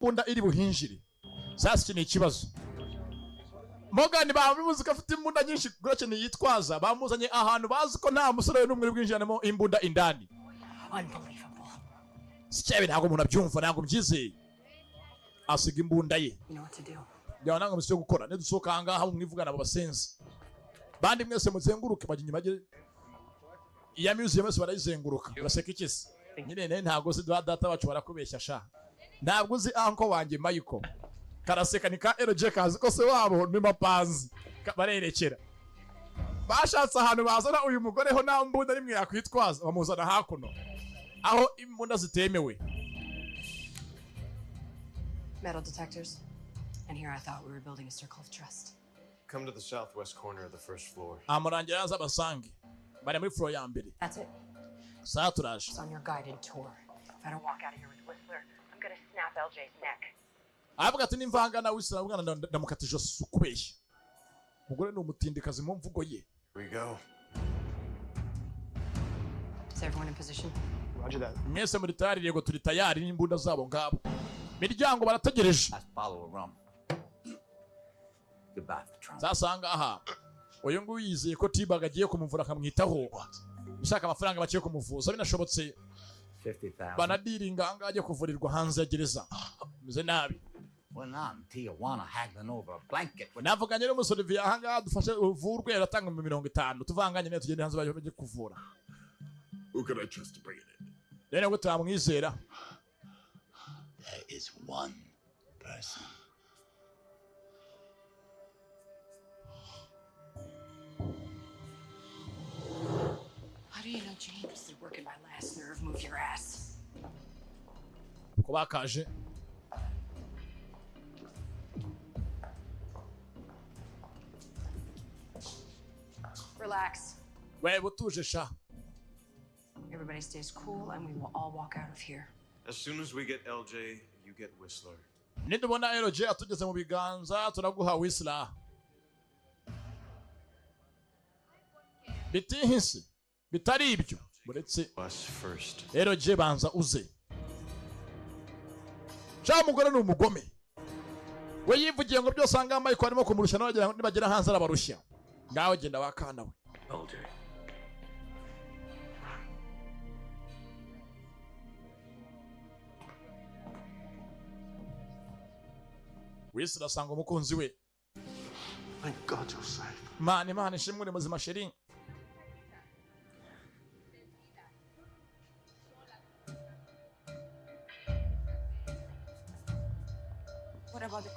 imbunda iri buhinjire. Sasa iki ni ikibazo. Morgan bamuzi ko afite imbunda nyinshi Gretchen yitwaza bamuzanye ahantu bazi ko nta musore n'umwe bwinjiranamo imbunda indani. Unbelievable. Sicyebe ntago umuntu abyumva ntago mbyizeye. Asiga imbunda ye. You know what to do. Njya nanga musyo gukora ne dusoka hanga aho mwivugana abo basenzi. Bandi mwese muzenguruke bajinyi baje. Iya museum yose barayizenguruka. Baseka ikisi. Nyine ntago si data bacu barakubeshya sha. Ntabwo uzi anko wanjye Michael. Karaseka ni ka LJ kazi ko se wabo ni mapanzi barerekera. Bashatse ahantu bazana uyu mugore ho nta mbunda rimwe yakwitwaza bamuzana hakuno. Aho imbunda zitemewe. Metal detectors. And here I thought we were building a circle of trust. Come to the southwest corner of the first floor. Amurangira yaza basange. Bari muri floor ya mbere. That's it. Saturaje. It's on your guided tour. If I don't walk out of here with Whistler, I'm gonna snap LJ's neck. Avuga ati nimvanga na Whistler ubwana ndamukatije sukubeshya. Mugore ni umutindikazi mu mvugo ye. We go. Is everyone in position? Roger that. Mwese muri tayari yego turi tayari n'imbunda zabo ngabo. Miryango barategereje. Zasanga aha. Uyu nguyu yizeye ko Tibaga agiye kumuvura akamwitaho. Ushaka amafaranga bakiye kumuvuza binashobotse. 50,000. Banadiringa anga ajye kuvurirwa hanze ya gereza. Bize nabi. When I'm Tijuana haggling over a blanket. Navuganye n'umusore vya hanga dufashe uvurwe yaratanga 50. Tuvanganye ne tugende hanze baje kuvura. Who can I trust to bring it in? Rero ngo tamwizera. There is one person. How do you know James is working my last nerve? Move your ass. Ko bakaje. Relax. We butuje sha. Everybody stays cool and we will all walk out of here. As soon as we get LJ, you get Whistler. Nidubona LJ atugeze mu biganza turaguha Whistler. Bitihisi bitari ibyo buretse Us first. LJ banza uze. Cha mugore n'umugome. We yivugiye ngo byose anga Michael arimo kumurusha nibagera hanze arabarushya. Ngaho genda wakana we. LJ. Whistler asanga umukunzi we. Thank God you're safe. Imana ishimwe uri muzima sheri. What about the